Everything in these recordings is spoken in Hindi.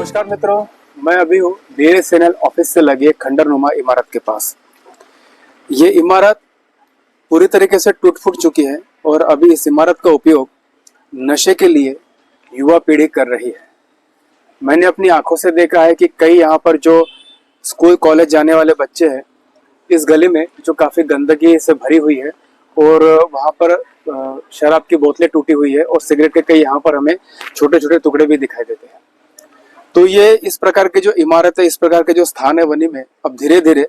नमस्कार मित्रों, मैं अभी हूँ BSNL ऑफिस से लगी एक खंडरनुमा इमारत के पास। ये इमारत पूरी तरीके से टूट फूट चुकी है और अभी इस इमारत का उपयोग नशे के लिए युवा पीढ़ी कर रही है। मैंने अपनी आंखों से देखा है कि कई यहाँ पर जो स्कूल कॉलेज जाने वाले बच्चे हैं, इस गली में जो काफ़ी गंदगी से भरी हुई है और वहाँ पर शराब की बोतलें टूटी हुई है और सिगरेट के कई यहाँ पर हमें छोटे छोटे टुकड़े भी दिखाई देते हैं। तो ये इस प्रकार के जो इमारत है, इस प्रकार के जो स्थान है वनी में अब धीरे धीरे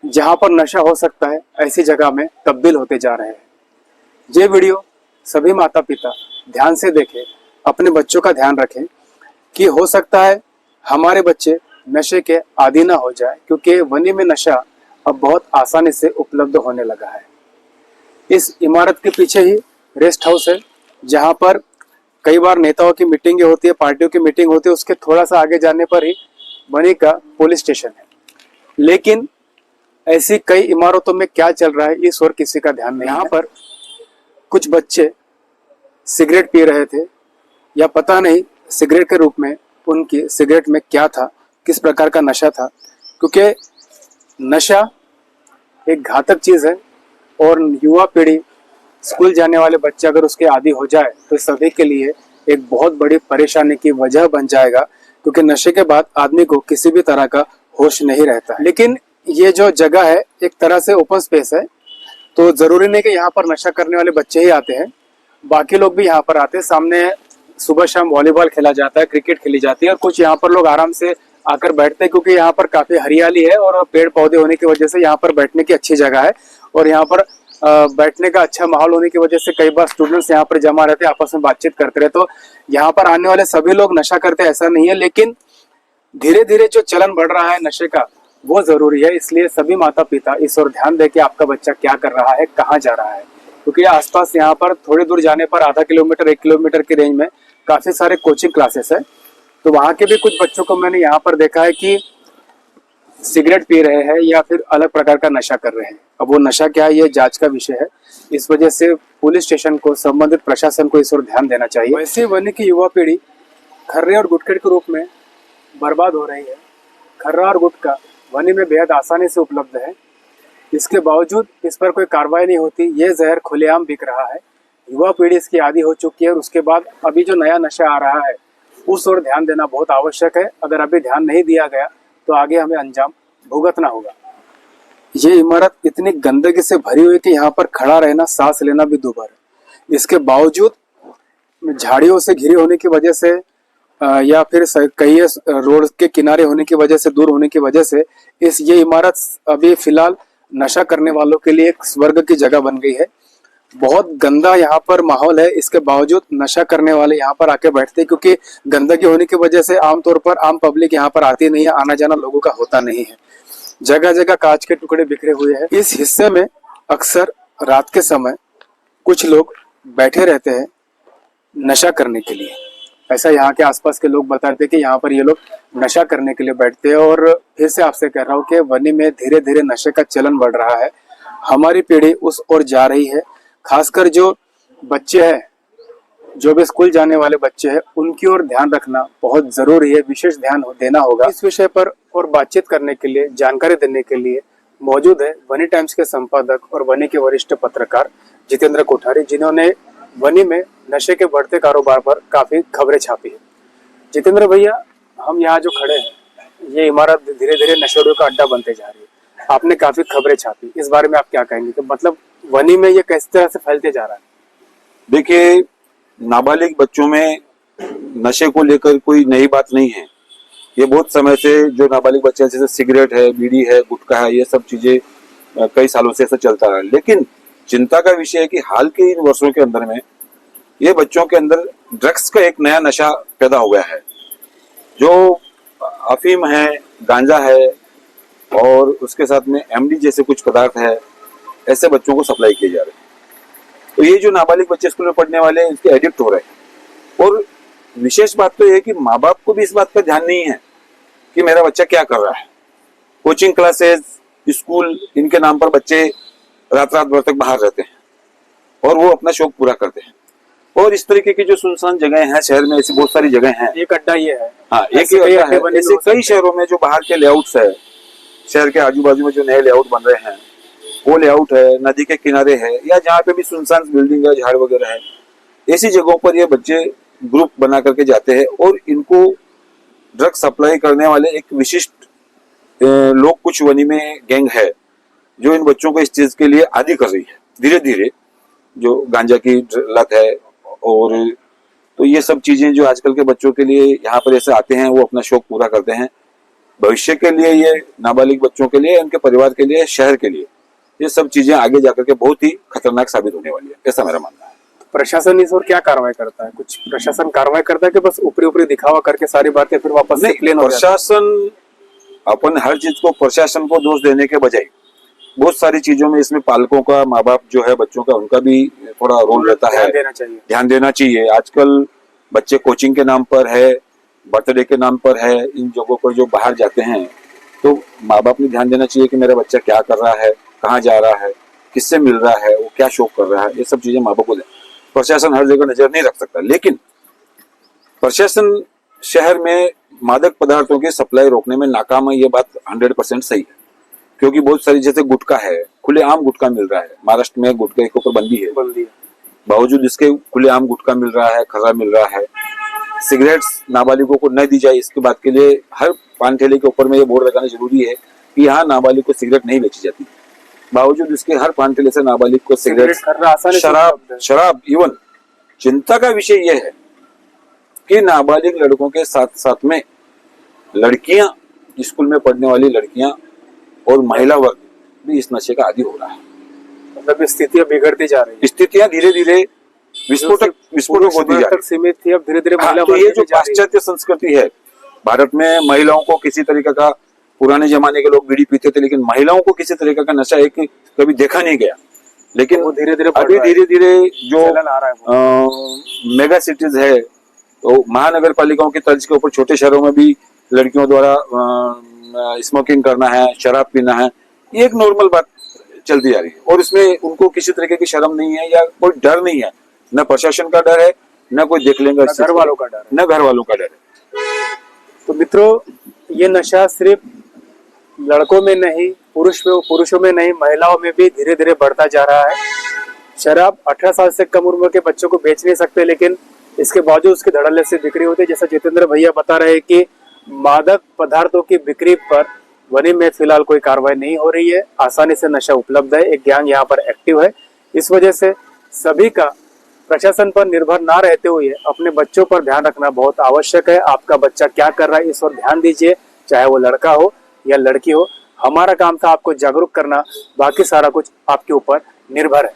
जहाँ पर नशा हो सकता है ऐसी जगह में तब्दील होते जा रहे हैं। ये वीडियो सभी माता पिता ध्यान से देखें, अपने बच्चों का ध्यान रखें कि हो सकता है हमारे बच्चे नशे के आदी ना हो जाए, क्योंकि वनी में नशा अब बहुत आसानी से उपलब्ध होने लगा है। इस इमारत के पीछे ही रेस्ट हाउस है, जहाँ पर कई बार नेताओं की मीटिंगें होती है, पार्टियों की मीटिंग होती है। उसके थोड़ा सा आगे जाने पर ही वनी का पुलिस स्टेशन है। लेकिन ऐसी कई इमारतों में क्या चल रहा है इस ओर किसी का ध्यान नहीं। यहाँ पर कुछ बच्चे सिगरेट पी रहे थे, या पता नहीं सिगरेट के रूप में उनकी सिगरेट में क्या था, किस प्रकार का नशा था, क्योंकि नशा एक घातक चीज़ है और युवा पीढ़ी, स्कूल जाने वाले बच्चे अगर उसके आदी हो जाए तो सभी के लिए एक बहुत बड़ी परेशानी की वजह बन जाएगा, क्योंकि नशे के बाद आदमी को किसी भी तरह का होश नहीं रहता। लेकिन ये जो जगह है एक तरह से ओपन स्पेस है, तो ज़रूरी नहीं कि यहाँ पर नशा करने वाले बच्चे ही आते हैं, बाकी लोग भी यहाँ पर आते हैं। सामने सुबह शाम वॉलीबॉल खेला जाता है, क्रिकेट खेली जाती है और कुछ यहाँ पर लोग आराम से आकर बैठते हैं, क्योंकि यहाँ पर काफ़ी हरियाली है और पेड़ पौधे होने की वजह से यहाँ पर बैठने की अच्छी जगह है। और यहाँ पर बैठने का अच्छा माहौल होने की वजह से कई बार स्टूडेंट्स यहाँ पर जमा रहते हैं, आपस में बातचीत करते रहे। तो यहाँ पर आने वाले सभी लोग नशा करते हैं ऐसा नहीं है, लेकिन धीरे धीरे जो चलन बढ़ रहा है नशे का वो जरूरी है। इसलिए सभी माता पिता इस ओर ध्यान दें कि आपका बच्चा क्या कर रहा है, कहाँ जा रहा है, क्योंकि आसपास यहाँ पर थोड़ी दूर जाने पर आधा किलोमीटर 1 किलोमीटर की रेंज में काफी सारे कोचिंग क्लासेस है। तो वहाँ के भी कुछ बच्चों को मैंने यहाँ पर देखा है कि सिगरेट पी रहे हैं या फिर अलग प्रकार का नशा कर रहे हैं। अब वो नशा क्या है ये जांच का विषय है। इस वजह से पुलिस स्टेशन को, संबंधित प्रशासन को इस ओर ध्यान देना चाहिए। वैसे वनी की युवा पीढ़ी खर्रे और गुटखे के रूप में बर्बाद हो रही है। खर्रा और गुटखा वनी में बेहद आसानी से उपलब्ध है, इसके बावजूद इस पर कोई कार्रवाई नहीं होती। ये जहर खुलेआम बिक रहा है, युवा पीढ़ी इसकी आदी हो चुकी है और उसके बाद अभी जो नया नशा आ रहा है उस ओर ध्यान देना बहुत आवश्यक है। अगर अभी ध्यान नहीं दिया गया तो आगे हमें अंजाम भुगतना होगा। ये इमारत इतनी गंदगी से भरी हुई कि यहाँ पर खड़ा रहना, सांस लेना भी दुभर है। इसके बावजूद झाड़ियों से घिरे होने की वजह से या फिर कई रोड के किनारे होने की वजह से, दूर होने की वजह से ये इमारत अभी फिलहाल नशा करने वालों के लिए एक स्वर्ग की जगह बन गई है। बहुत गंदा यहाँ पर माहौल है, इसके बावजूद नशा करने वाले यहाँ पर आके बैठते हैं, क्योंकि गंदगी होने की वजह से आमतौर पर आम पब्लिक यहाँ पर आती नहीं है, आना जाना लोगों का होता नहीं है। जगह जगह कांच के टुकड़े बिखरे हुए हैं। इस हिस्से में अक्सर रात के समय कुछ लोग बैठे रहते हैं नशा करने के लिए। ऐसा यहाँ के आसपास के लोग बताते हैं कि यहाँ पर ये लोग नशा करने के लिए बैठते हैं। और फिर से आपसे कह रहा हूँ कि वनी में धीरे धीरे नशे का चलन बढ़ रहा है, हमारी पीढ़ी उस ओर जा रही है। खासकर जो बच्चे हैं, जो भी स्कूल जाने वाले बच्चे हैं, उनकी ओर ध्यान रखना बहुत जरूरी है, विशेष ध्यान देना होगा। इस विषय पर और बातचीत करने के लिए, जानकारी देने के लिए मौजूद है वनी टाइम्स के संपादक और वनी के वरिष्ठ पत्रकार जितेंद्र कोठारी, जिन्होंने वनी में नशे के बढ़ते कारोबार पर काफी खबरें छापी है। जितेंद्र भैया, हम यहाँ जो खड़े हैं, ये इमारत धीरे धीरे नशेड़ियों का अड्डा बनते जा रही है। आपने काफी खबरें छापी, इस बारे में आप क्या कहेंगे कि मतलब वनी में ये किस तरह से फैलते जा रहा है? देखिए, नाबालिग बच्चों में नशे को लेकर कोई नई बात नहीं है। ये बहुत समय से जो नाबालिग बच्चे, जैसे सिगरेट है, बीड़ी है, गुटखा है, ये सब चीजें कई सालों से ऐसा चलता रहा है। लेकिन चिंता का विषय है कि हाल के इन वर्षों के अंदर में ये बच्चों के अंदर ड्रग्स का एक नया नशा पैदा हो गया है, जो अफीम है, गांजा है और उसके साथ में एमडी जैसे कुछ पदार्थ है, ऐसे बच्चों को सप्लाई किए जा रहे हैं। तो ये जो नाबालिग बच्चे स्कूल में पढ़ने वाले हैं, इसके एडिक्ट हो रहे हैं। और विशेष बात तो ये है कि माँ बाप को भी इस बात पर ध्यान नहीं है कि मेरा बच्चा क्या कर रहा है। कोचिंग क्लासेस, स्कूल, इनके नाम पर बच्चे रात रात भर तक बाहर रहते हैं और वो अपना शौक पूरा करते हैं। और इस तरीके की जो सुनसान जगह हैं शहर में, ऐसी बहुत सारी जगह हैं। एक अड्डा ये है हाँ, एक ऐसे ही कई होता अड्डे है। बने ऐसे हो कई सकते शहरों में जो बाहर के लेआउट्स है, शहर के आजू बाजू में जो नए लेआउट बन रहे हैं, वो लेआउट है, नदी के किनारे है, या जहाँ पे भी सुनसान बिल्डिंग है, झाड़ वगैरह है, ऐसी जगहों पर ये बच्चे ग्रुप बना करके जाते हैं और इनको ड्रग सप्लाई करने वाले एक विशिष्ट लोग कुछ वनी में गैंग है जो इन बच्चों को इस चीज के लिए आदी कर रही है धीरे धीरे, जो गांजा की लत है। और तो ये सब चीजें जो आजकल के बच्चों के लिए यहाँ पर ऐसे आते हैं, वो अपना शौक पूरा करते हैं। भविष्य के लिए ये नाबालिग बच्चों के लिए, उनके परिवार के लिए, शहर के लिए ये सब चीजें आगे जाकर के बहुत ही खतरनाक साबित होने वाली है, ऐसा मेरा मानना है। प्रशासन इस और क्या कार्रवाई करता है? कुछ प्रशासन कार्रवाई करता है कि बस ऊपरी ऊपरी दिखावा करके सारी बातें फिर वापस से नहीं, प्लेन हो जाती है? प्रशासन, अपन हर चीज को प्रशासन को दोष देने के बजाय बहुत सारी चीजों में इसमें पालकों का, माँ बाप जो है बच्चों का, उनका भी थोड़ा रोल रहता है। ध्यान देना चाहिए। ध्यान देना चाहिए। आजकल बच्चे कोचिंग के नाम पर है, बर्थडे के नाम पर है, इन जगहों पर जो बाहर जाते हैं, तो माँ बाप ने ध्यान देना चाहिए कि मेरा बच्चा क्या कर रहा है, कहाँ जा रहा है, किससे मिल रहा है, वो क्या शौक कर रहा है, ये सब चीजें माँ बाप को। प्रशासन हर जगह नजर नहीं रख सकता, लेकिन प्रशासन शहर में मादक पदार्थों की सप्लाई रोकने में नाकाम है, ये बात 100% सही है। क्योंकि बहुत सारी, जैसे गुटखा है, खुलेआम गुटखा मिल रहा है, महाराष्ट्र में गुटखे के ऊपर बंदी है, बावजूद इसके खुलेआम गुटखा मिल रहा है, खर्रा मिल रहा है। सिगरेट्स नाबालिगों को न दी जाए, इसके बात के लिए हर पान ठेले के ऊपर में ये बोर्ड लगाना जरूरी है कि यहाँ नाबालिग को सिगरेट नहीं बेची जाती। बावजूद इसके हर पान ठेले से नाबालिग को सिगरेट, शराब इवन। चिंता का विषय यह है कि नाबालिग लड़कों के साथ साथ में लड़कियां, स्कूल में पढ़ने वाली लड़कियां और महिला वर्ग भी इस नशे का आदी हो रहा है। मतलब स्थितियां बिगड़ती जा रही है, स्थितियां धीरे धीरे विस्फोटक होती जा रही है। सीमित थी, अब धीरे धीरे महिला तो ये जो पाश्चात्य संस्कृति है, भारत में महिलाओं को किसी तरीके का, पुराने जमाने के लोग बीड़ी पीते थे, लेकिन महिलाओं को किसी तरीके का नशा एक कभी देखा नहीं गया। लेकिन वो धीरे धीरे अभी धीरे धीरे जो आ रहा है, मेगा सिटीज है, तो महानगर पालिकाओं की तर्ज के ऊपर छोटे शहरों में भी लड़कियों द्वारा स्मोकिंग करना है, शराब पीना है, ये एक नॉर्मल बात चलती जा रही है। और इसमें उनको किसी तरीके की शर्म नहीं है या कोई डर नहीं है, न प्रशासन का डर है, न कोई देख लेंगे, घर वालों का डर, न घर वालों का डर है। तो मित्रों, ये नशा सिर्फ लड़कों में नहीं, पुरुषों में नहीं, महिलाओं में भी धीरे धीरे बढ़ता जा रहा है। शराब 18 साल से कम उम्र के बच्चों को बेच नहीं सकते, लेकिन इसके बावजूद उसके धड़ल्ले से बिक्री होती है। जैसा जितेंद्र भैया बता रहे हैं कि मादक पदार्थों की बिक्री पर वनी में फिलहाल कोई कार्रवाई नहीं हो रही है, आसानी से नशा उपलब्ध है, एक गैंग यहाँ पर एक्टिव है। इस वजह से सभी का प्रशासन पर निर्भर ना रहते हुए अपने बच्चों पर ध्यान रखना बहुत आवश्यक है। आपका बच्चा क्या कर रहा है, इस पर ध्यान दीजिए, चाहे वो लड़का हो या लड़की हो। हमारा काम था आपको जागरूक करना, बाकी सारा कुछ आपके ऊपर निर्भर है।